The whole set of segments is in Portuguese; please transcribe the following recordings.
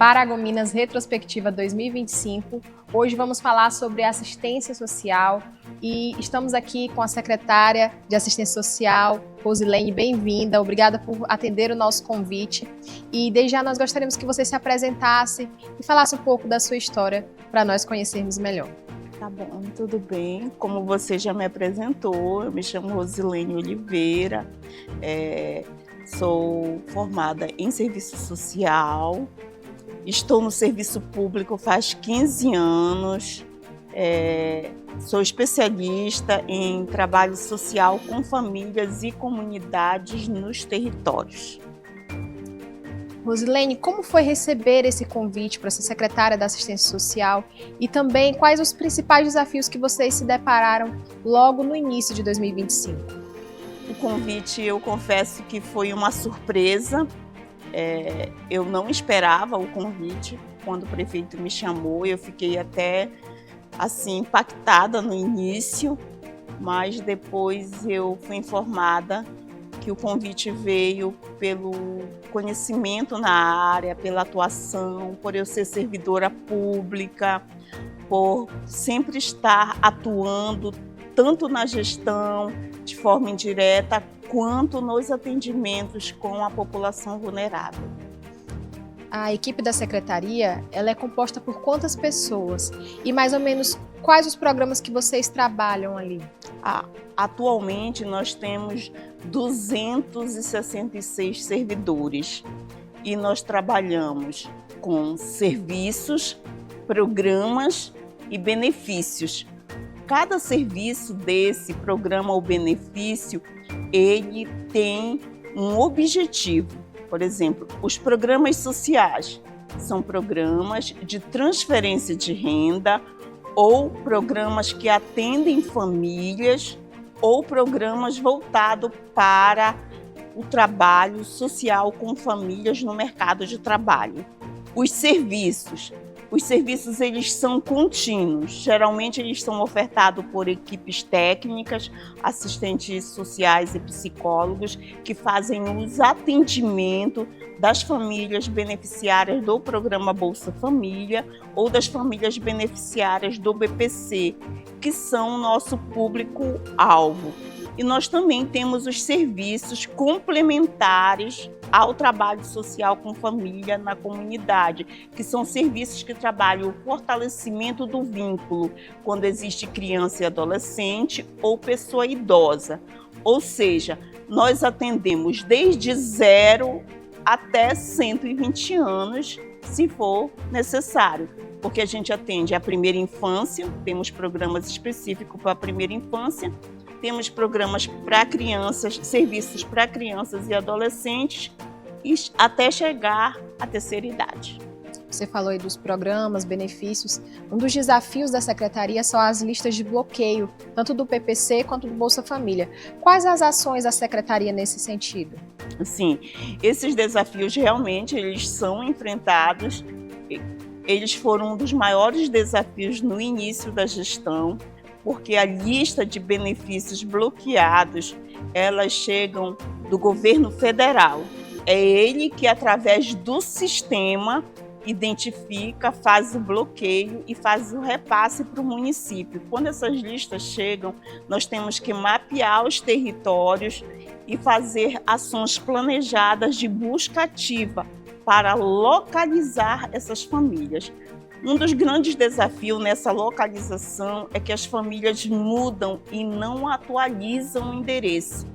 Paragominas Retrospectiva 2025. Hoje vamos falar sobre assistência social e estamos aqui com a secretária de Assistência Social, Rosilene. Bem-vinda, obrigada por atender o nosso convite. E desde já nós gostaríamos que você se apresentasse e falasse um pouco da sua história para nós conhecermos melhor. Tá bom, tudo bem. Como você já me apresentou, eu me chamo Rosilene Oliveira, sou formada em serviço social, estou no serviço público faz 15 anos, sou especialista em trabalho social com famílias e comunidades nos territórios. Rosilene, como foi receber esse convite para ser secretária da Assistência Social e também quais os principais desafios que vocês se depararam logo no início de 2025? O convite, eu confesso que foi uma surpresa. Eu não esperava o convite. Quando o prefeito me chamou, eu fiquei até assim impactada no início, mas depois eu fui informada que o convite veio pelo conhecimento na área, pela atuação, por eu ser servidora pública, por sempre estar atuando tanto na gestão de forma indireta, quanto nos atendimentos com a população vulnerável. A equipe da secretaria, ela é composta por quantas pessoas? E mais ou menos quais os programas que vocês trabalham ali? Atualmente nós temos 266 servidores e nós trabalhamos com serviços, programas e benefícios. Cada serviço desse programa ou benefício, ele tem um objetivo. Por exemplo, os programas sociais são programas de transferência de renda ou programas que atendem famílias ou programas voltados para o trabalho social com famílias no mercado de trabalho. Os serviços eles são contínuos, geralmente eles são ofertados por equipes técnicas, assistentes sociais e psicólogos que fazem os atendimentos das famílias beneficiárias do programa Bolsa Família ou das famílias beneficiárias do BPC, que são o nosso público-alvo. E nós também temos os serviços complementares ao trabalho social com família na comunidade, que são serviços que trabalham o fortalecimento do vínculo quando existe criança e adolescente ou pessoa idosa. Ou seja, nós atendemos desde 0 até 120 anos, se for necessário, porque a gente atende a primeira infância, temos programas específicos para a primeira infância, temos programas para crianças, serviços para crianças e adolescentes, até chegar à terceira idade. Você falou aí dos programas, benefícios. Um dos desafios da secretaria são as listas de bloqueio, tanto do PPC quanto do Bolsa Família. Quais as ações da secretaria nesse sentido? Sim, esses desafios realmente eles são enfrentados. Eles foram um dos maiores desafios no início da gestão, porque a lista de benefícios bloqueados, elas chegam do governo federal. É ele que, através do sistema, identifica, faz o bloqueio e faz o repasse para o município. Quando essas listas chegam, nós temos que mapear os territórios e fazer ações planejadas de busca ativa para localizar essas famílias. Um dos grandes desafios nessa localização é que as famílias mudam e não atualizam o endereço.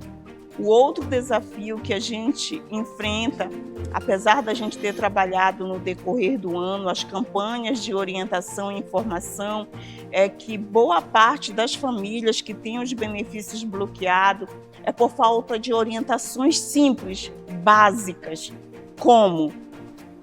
O outro desafio que a gente enfrenta, apesar da gente ter trabalhado no decorrer do ano as campanhas de orientação e informação, é que boa parte das famílias que têm os benefícios bloqueados é por falta de orientações simples, básicas, como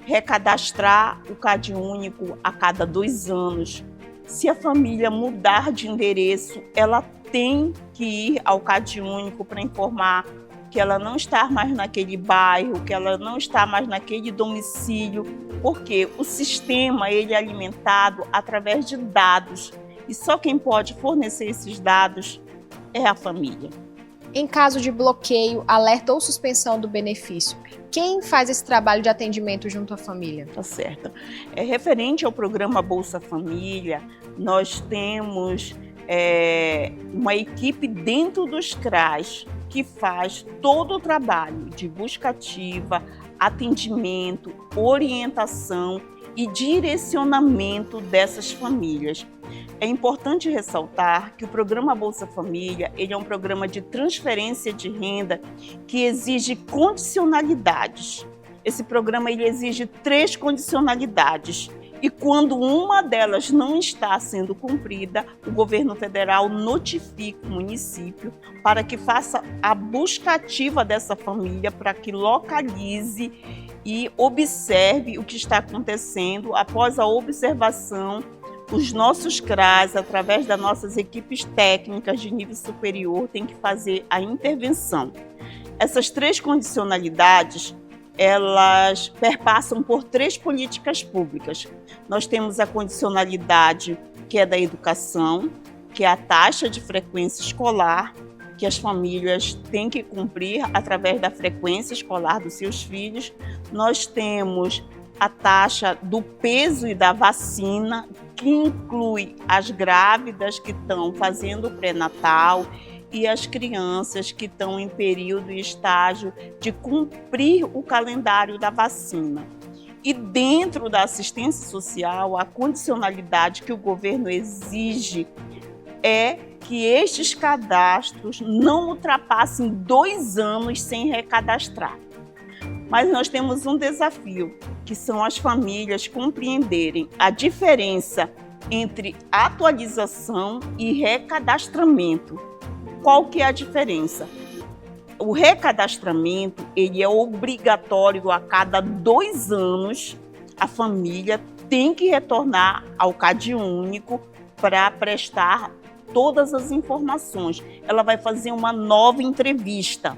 recadastrar o CAD único a cada 2 anos. Se a família mudar de endereço, ela tem que ir ao CAD único para informar que ela não está mais naquele bairro, que ela não está mais naquele domicílio, porque o sistema ele é alimentado através de dados e só quem pode fornecer esses dados é a família. Em caso de bloqueio, alerta ou suspensão do benefício, quem faz esse trabalho de atendimento junto à família? Tá certo. Referente ao programa Bolsa Família, nós temos uma equipe dentro dos CRAs que faz todo o trabalho de busca ativa, atendimento, orientação e direcionamento dessas famílias. É importante ressaltar que o programa Bolsa Família ele é um programa de transferência de renda que exige condicionalidades. Esse programa ele exige 3 condicionalidades e quando uma delas não está sendo cumprida, o governo federal notifica o município para que faça a busca ativa dessa família, para que localize e observe o que está acontecendo. Após a observação, os nossos CRAs, através das nossas equipes técnicas de nível superior, têm que fazer a intervenção. Essas 3 condicionalidades, elas perpassam por 3 políticas públicas. Nós temos a condicionalidade que é da educação, que é a taxa de frequência escolar, que as famílias têm que cumprir através da frequência escolar dos seus filhos. Nós temos a taxa do peso e da vacina, que inclui as grávidas que estão fazendo o pré-natal e as crianças que estão em período e estágio de cumprir o calendário da vacina. E dentro da assistência social, a condicionalidade que o governo exige é que estes cadastros não ultrapassem 2 anos sem recadastrar. Mas nós temos um desafio, que são as famílias compreenderem a diferença entre atualização e recadastramento. Qual que é a diferença? O recadastramento ele é obrigatório a cada 2 anos, a família tem que retornar ao CadÚnico para prestar todas as informações. Ela vai fazer uma nova entrevista.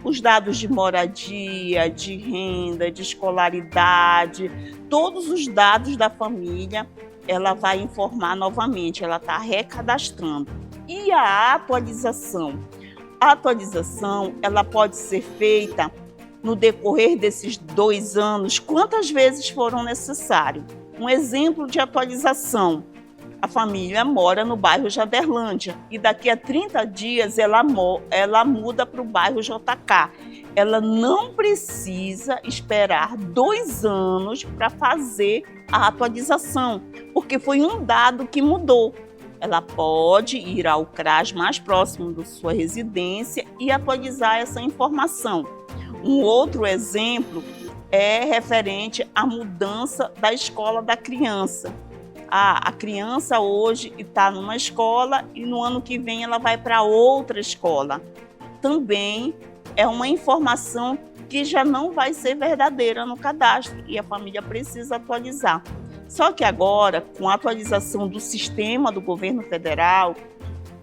Os dados de moradia, de renda, de escolaridade, todos os dados da família, ela vai informar novamente, ela está recadastrando. E a atualização? A atualização, ela pode ser feita no decorrer desses 2 anos, quantas vezes foram necessários. Um exemplo de atualização: a família mora no bairro Jaderlândia e daqui a 30 dias ela muda para o bairro JK. Ela não precisa esperar 2 anos para fazer a atualização, porque foi um dado que mudou. Ela pode ir ao CRAS mais próximo da sua residência e atualizar essa informação. Um outro exemplo é referente à mudança da escola da criança. A criança hoje está numa escola e no ano que vem ela vai para outra escola. Também é uma informação que já não vai ser verdadeira no cadastro e a família precisa atualizar. Só que agora, com a atualização do sistema do governo federal,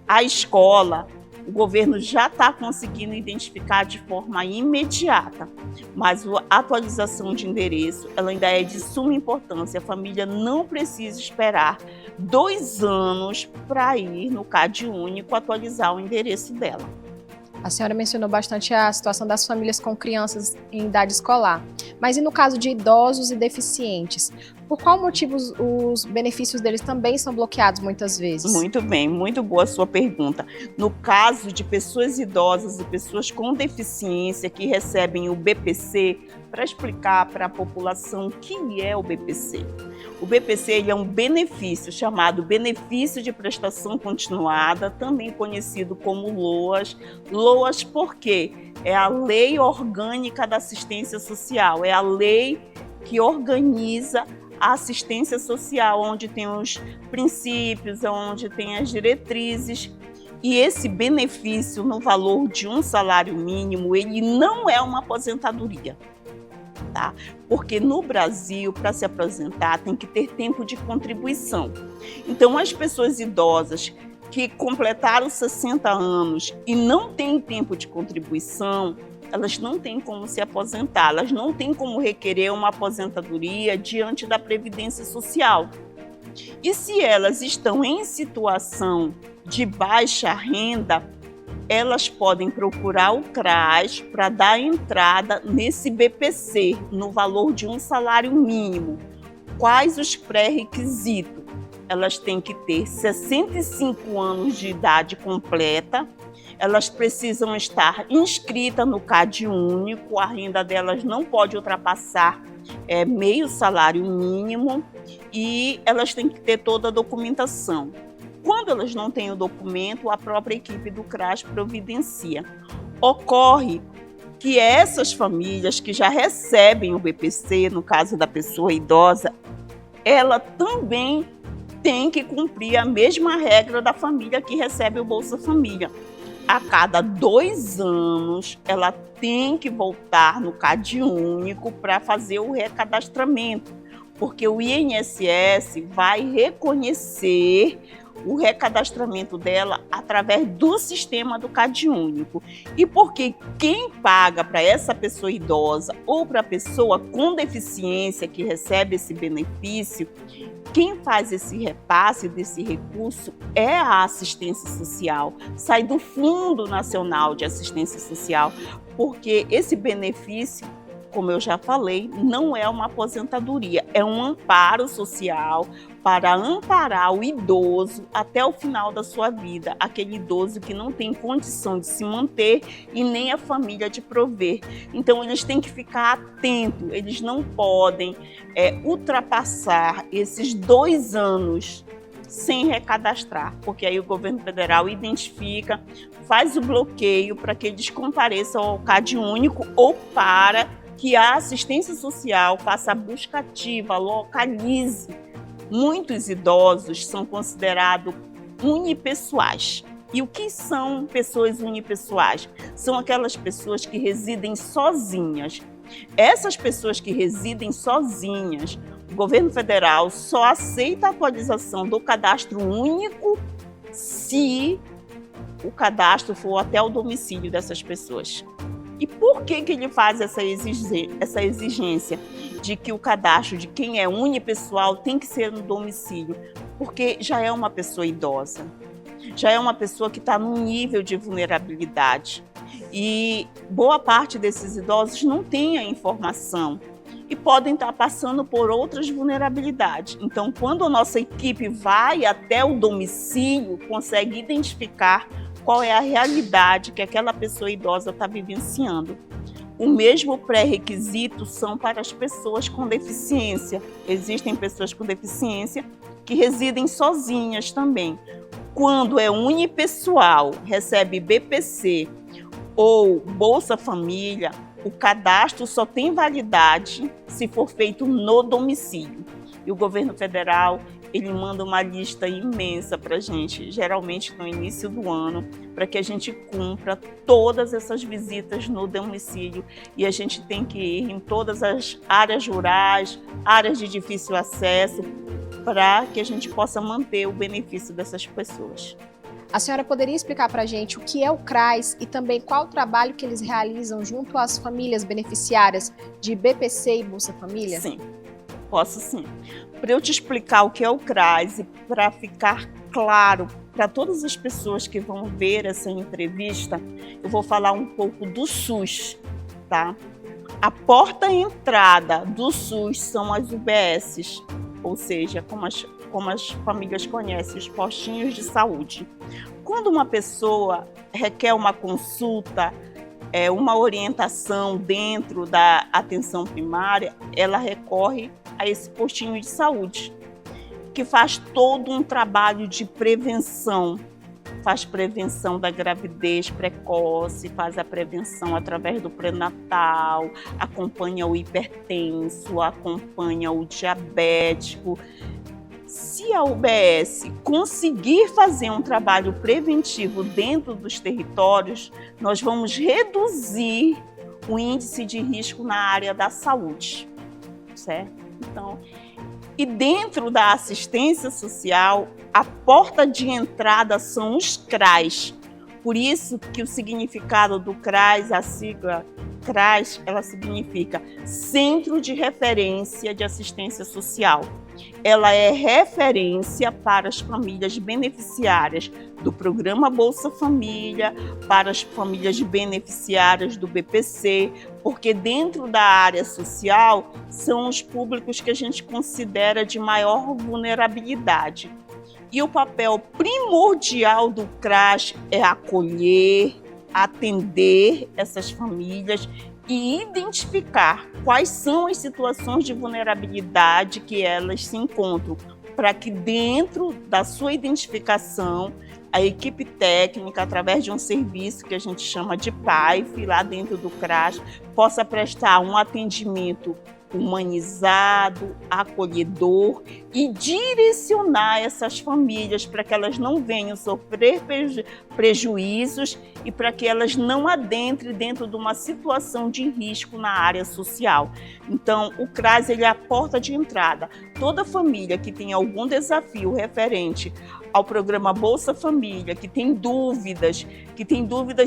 a escola, o governo já está conseguindo identificar de forma imediata, mas a atualização de endereço ela ainda é de suma importância. A família não precisa esperar 2 anos para ir no CadÚnico atualizar o endereço dela. A senhora mencionou bastante a situação das famílias com crianças em idade escolar, mas e no caso de idosos e deficientes? Por qual motivo os benefícios deles também são bloqueados muitas vezes? Muito bem, muito boa a sua pergunta. No caso de pessoas idosas e pessoas com deficiência que recebem o BPC, para explicar para a população o que é o BPC. O BPC ele é um benefício chamado Benefício de Prestação Continuada, também conhecido como LOAS. LOAS por quê? É a Lei Orgânica da Assistência Social, é a lei que organiza a assistência social, onde tem os princípios, onde tem as diretrizes. E esse benefício no valor de um salário mínimo, ele não é uma aposentadoria. Tá? Porque no Brasil, para se aposentar, tem que ter tempo de contribuição. Então, as pessoas idosas que completaram 60 anos e não têm tempo de contribuição, elas não têm como se aposentar, elas não têm como requerer uma aposentadoria diante da Previdência Social. E se elas estão em situação de baixa renda, elas podem procurar o CRAS para dar entrada nesse BPC, no valor de um salário mínimo. Quais os pré-requisitos? Elas têm que ter 65 anos de idade completa, elas precisam estar inscritas no CAD único, a renda delas não pode ultrapassar meio salário mínimo e elas têm que ter toda a documentação. Quando elas não têm o documento, a própria equipe do CRAS providencia. Ocorre que essas famílias que já recebem o BPC, no caso da pessoa idosa, ela também tem que cumprir a mesma regra da família que recebe o Bolsa Família. A cada 2 anos, ela tem que voltar no CAD único para fazer o recadastramento, porque o INSS vai reconhecer o recadastramento dela através do sistema do CAD único. E porque quem paga para essa pessoa idosa ou para a pessoa com deficiência que recebe esse benefício, quem faz esse repasse desse recurso é a assistência social, sai do Fundo Nacional de Assistência Social, porque esse benefício, como eu já falei, não é uma aposentadoria, é um amparo social para amparar o idoso até o final da sua vida, aquele idoso que não tem condição de se manter e nem a família de prover. Então, eles têm que ficar atentos, eles não podem ultrapassar esses 2 anos sem recadastrar, porque aí o governo federal identifica, faz o bloqueio para que eles compareçam ao CAD único ou para que a assistência social faça a busca ativa, localize. Muitos idosos são considerados unipessoais. E o que são pessoas unipessoais? São aquelas pessoas que residem sozinhas. Essas pessoas que residem sozinhas, o governo federal só aceita a atualização do cadastro único se o cadastro for até o domicílio dessas pessoas. E por que ele faz essa exigência de que o cadastro de quem é unipessoal tem que ser no domicílio? Porque já é uma pessoa idosa, já é uma pessoa que está num nível de vulnerabilidade. E boa parte desses idosos não tem a informação e podem estar passando por outras vulnerabilidades. Então, quando a nossa equipe vai até o domicílio, consegue identificar qual é a realidade que aquela pessoa idosa está vivenciando. O mesmo pré-requisito são para as pessoas com deficiência. Existem pessoas com deficiência que residem sozinhas também. Quando é unipessoal, recebe BPC ou Bolsa Família, o cadastro só tem validade se for feito no domicílio. E o governo federal, ele manda uma lista imensa para a gente, geralmente no início do ano, para que a gente cumpra todas essas visitas no domicílio. E a gente tem que ir em todas as áreas rurais, áreas de difícil acesso, para que a gente possa manter o benefício dessas pessoas. A senhora poderia explicar para a gente o que é o CRAS e também qual o trabalho que eles realizam junto às famílias beneficiárias de BPC e Bolsa Família? Sim, posso sim. Para eu te explicar o que é o CRAS e para ficar claro para todas as pessoas que vão ver essa entrevista, eu vou falar um pouco do SUS, tá? A porta-entrada do SUS são as UBSs, ou seja, como as famílias conhecem, os postinhos de saúde. Quando uma pessoa requer uma consulta, uma orientação dentro da atenção primária, ela recorre a esse postinho de saúde, que faz todo um trabalho de prevenção. Faz prevenção da gravidez precoce, faz a prevenção através do pré-natal, acompanha o hipertenso, acompanha o diabético. Se a UBS conseguir fazer um trabalho preventivo dentro dos territórios, nós vamos reduzir o índice de risco na área da saúde, certo? Então, e dentro da assistência social, a porta de entrada são os CRAs. Por isso que o significado do CRAS, a sigla CRAS, ela significa Centro de Referência de Assistência Social. Ela é referência para as famílias beneficiárias do programa Bolsa Família, para as famílias beneficiárias do BPC, porque dentro da área social são os públicos que a gente considera de maior vulnerabilidade. E o papel primordial do CRAS é acolher, atender essas famílias e identificar quais são as situações de vulnerabilidade que elas se encontram, para que dentro da sua identificação, a equipe técnica, através de um serviço que a gente chama de PAIF, lá dentro do CRAS, possa prestar um atendimento humanizado, acolhedor e direcionar essas famílias para que elas não venham sofrer prejuízos e para que elas não adentrem dentro de uma situação de risco na área social. Então, o CRAS ele é a porta de entrada. Toda família que tem algum desafio referente ao programa Bolsa Família, que tem dúvidas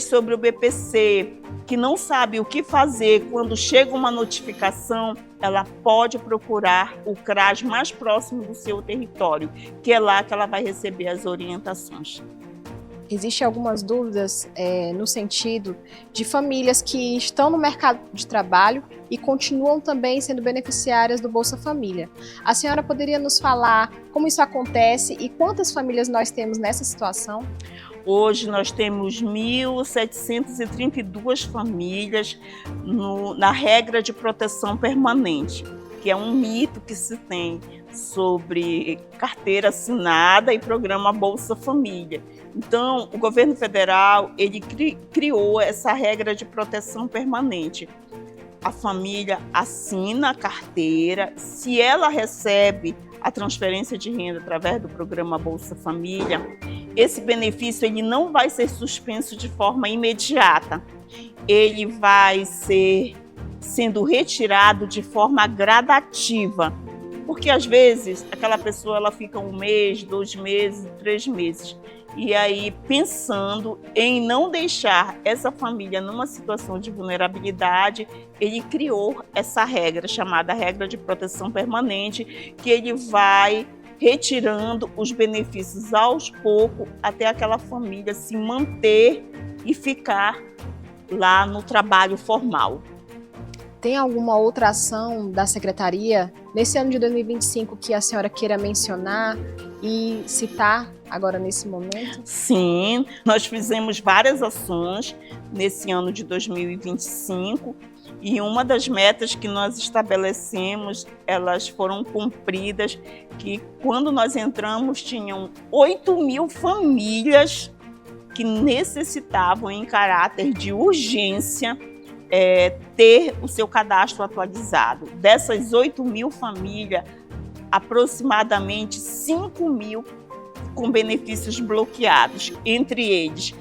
sobre o BPC, que não sabe o que fazer quando chega uma notificação, ela pode procurar o CRAS mais próximo do seu território, que é lá que ela vai receber as orientações. Existem algumas dúvidas no sentido de famílias que estão no mercado de trabalho e continuam também sendo beneficiárias do Bolsa Família. A senhora poderia nos falar como isso acontece e quantas famílias nós temos nessa situação? Hoje nós temos 1.732 famílias na regra de proteção permanente, que é um mito que se tem sobre carteira assinada e programa Bolsa Família. Então, o governo federal ele criou essa regra de proteção permanente. A família assina a carteira, se ela recebe a transferência de renda através do programa Bolsa Família, esse benefício ele não vai ser suspenso de forma imediata. Ele vai ser sendo retirado de forma gradativa, porque às vezes aquela pessoa ela fica 1 mês, 2 meses, 3 meses. E aí, pensando em não deixar essa família numa situação de vulnerabilidade, ele criou essa regra, chamada regra de proteção permanente, que ele vai retirando os benefícios aos poucos até aquela família se manter e ficar lá no trabalho formal. Tem alguma outra ação da Secretaria nesse ano de 2025 que a senhora queira mencionar e citar agora nesse momento? Sim, nós fizemos várias ações nesse ano de 2025 e uma das metas que nós estabelecemos, elas foram cumpridas, que quando nós entramos tinham 8.000 famílias que necessitavam em caráter de urgência ter o seu cadastro atualizado. Dessas 8.000 famílias, aproximadamente 5.000 com benefícios bloqueados, entre eles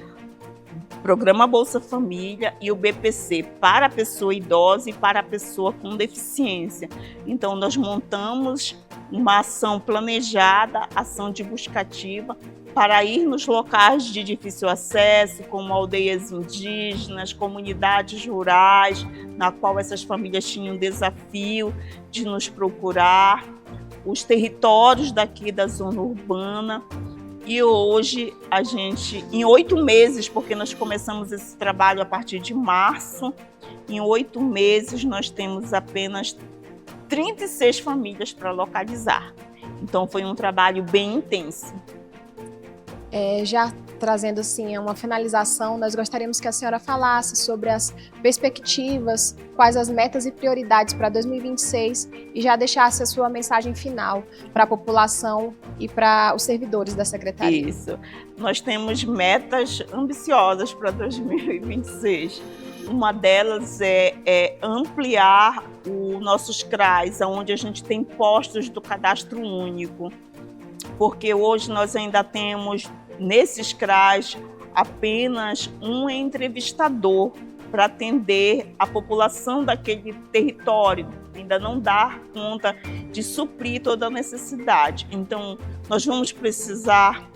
Programa Bolsa Família e o BPC para a pessoa idosa e para a pessoa com deficiência. Então, nós montamos uma ação planejada, ação de buscativa, para ir nos locais de difícil acesso, como aldeias indígenas, comunidades rurais, na qual essas famílias tinham desafio de nos procurar, os territórios daqui da zona urbana. E hoje, a gente, em 8 meses, porque nós começamos esse trabalho a partir de março, em 8 meses nós temos apenas 36 famílias para localizar. Então, foi um trabalho bem intenso. Já trazendo assim uma finalização, nós gostaríamos que a senhora falasse sobre as perspectivas, quais as metas e prioridades para 2026 e já deixasse a sua mensagem final para a população e para os servidores da Secretaria. Isso. Nós temos metas ambiciosas para 2026. Uma delas é ampliar os nossos CRAs, onde a gente tem postos do cadastro único, porque hoje nós ainda temos nesses CRAs apenas um entrevistador para atender a população daquele território, ainda não dá conta de suprir toda a necessidade. Então, nós vamos precisar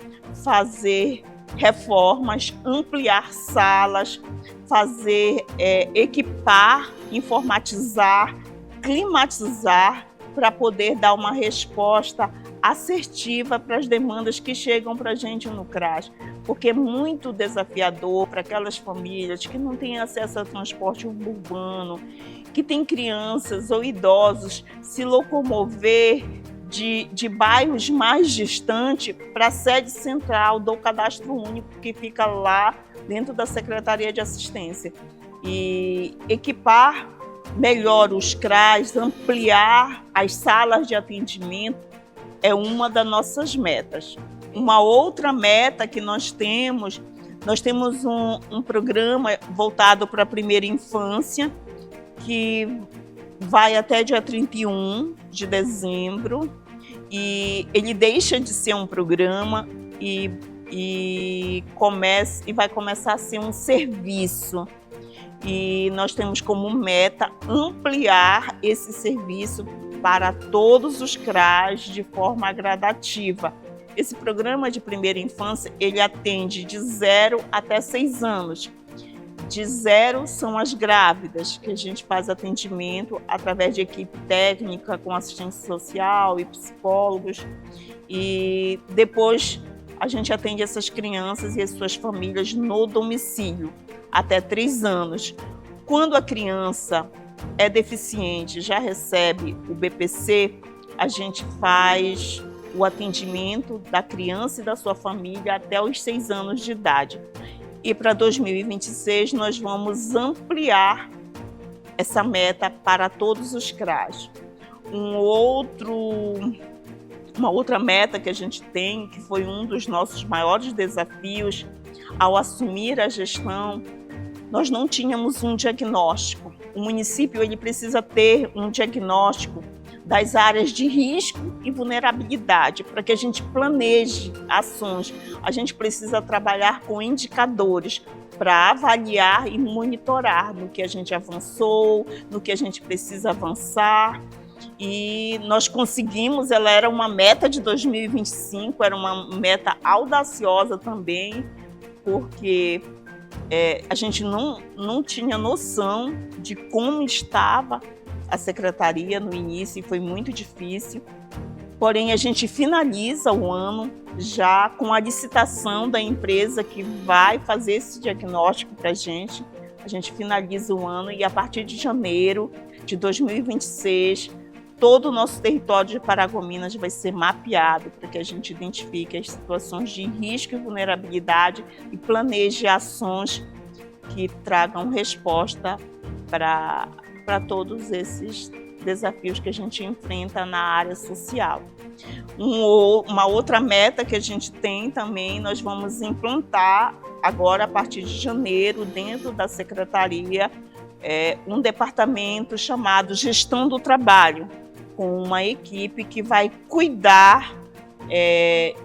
fazer reformas, ampliar salas, fazer, equipar, informatizar, climatizar, para poder dar uma resposta assertiva para as demandas que chegam para a gente no CRAS, porque é muito desafiador para aquelas famílias que não têm acesso ao transporte urbano, que têm crianças ou idosos, se locomover de bairros mais distantes para a sede central do Cadastro Único, que fica lá dentro da Secretaria de Assistência. E equipar melhor os CRAS, ampliar as salas de atendimento, é uma das nossas metas. Uma outra meta que nós temos um programa voltado para a primeira infância, que vai até dia 31 de dezembro, e ele deixa de ser um programa e vai começar a ser um serviço. E nós temos como meta ampliar esse serviço para todos os CRAS de forma gradativa. Esse programa de primeira infância, ele atende de 0 até 6 anos. De 0 são as grávidas, que a gente faz atendimento através de equipe técnica, com assistência social e psicólogos. E depois a gente atende essas crianças e as suas famílias no domicílio, até 3 anos. Quando a criança é deficiente, já recebe o BPC, a gente faz o atendimento da criança e da sua família até os 6 anos de idade. E para 2026 nós vamos ampliar essa meta para todos os CRAS. Uma outra meta que a gente tem, que foi um dos nossos maiores desafios ao assumir a gestão, nós não tínhamos um diagnóstico. O município ele precisa ter um diagnóstico das áreas de risco e vulnerabilidade para que a gente planeje ações. A gente precisa trabalhar com indicadores para avaliar e monitorar no que a gente avançou, no que a gente precisa avançar. E nós conseguimos, ela era uma meta de 2025, era uma meta audaciosa também, porque a gente não tinha noção de como estava a secretaria no início e foi muito difícil. Porém, a gente finaliza o ano já com a licitação da empresa que vai fazer esse diagnóstico para a gente. A gente finaliza o ano e a partir de janeiro de 2026, todo o nosso território de Paragominas vai ser mapeado para que a gente identifique as situações de risco e vulnerabilidade e planeje ações que tragam resposta para todos esses desafios que a gente enfrenta na área social. Uma outra meta que a gente tem também, nós vamos implantar agora a partir de janeiro, dentro da secretaria, um departamento chamado Gestão do Trabalho, com uma equipe que vai cuidar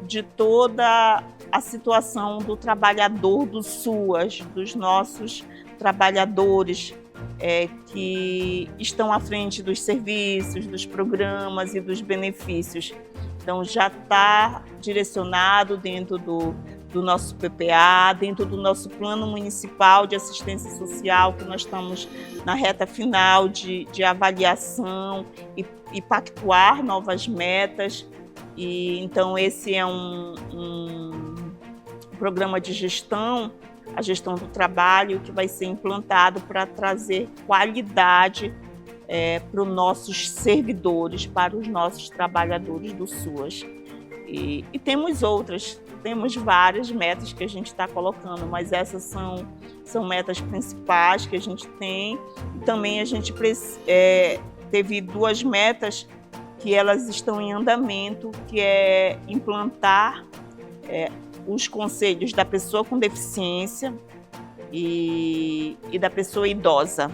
de toda a situação do trabalhador do SUAS, dos nossos trabalhadores que estão à frente dos serviços, dos programas e dos benefícios. Então, já está direcionado dentro do nosso PPA, dentro do nosso Plano Municipal de Assistência Social, que nós estamos na reta final de avaliação e pactuar novas metas. E, então, esse é um programa de gestão, a gestão do trabalho, que vai ser implantado para trazer qualidade para os nossos servidores, para os nossos trabalhadores do SUAS. E temos outras, temos várias metas que a gente está colocando, mas essas são metas principais que a gente tem. E também a gente teve 2 metas que elas estão em andamento, que é implantar os conselhos da pessoa com deficiência e da pessoa idosa.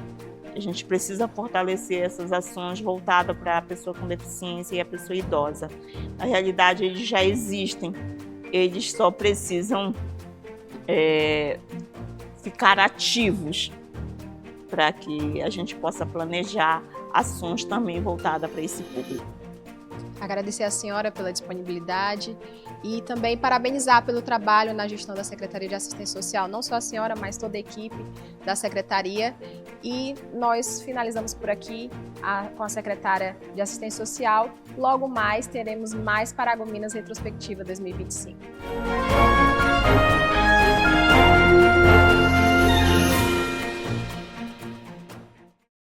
A gente precisa fortalecer essas ações voltadas para a pessoa com deficiência e a pessoa idosa. Na realidade, eles já existem, eles só precisam ficar ativos para que a gente possa planejar ações também voltadas para esse público. Agradecer a senhora pela disponibilidade e também parabenizar pelo trabalho na gestão da Secretaria de Assistência Social, não só a senhora, mas toda a equipe da Secretaria. E nós finalizamos por aqui com a Secretária de Assistência Social. Logo mais teremos mais Paragominas Retrospectiva 2025.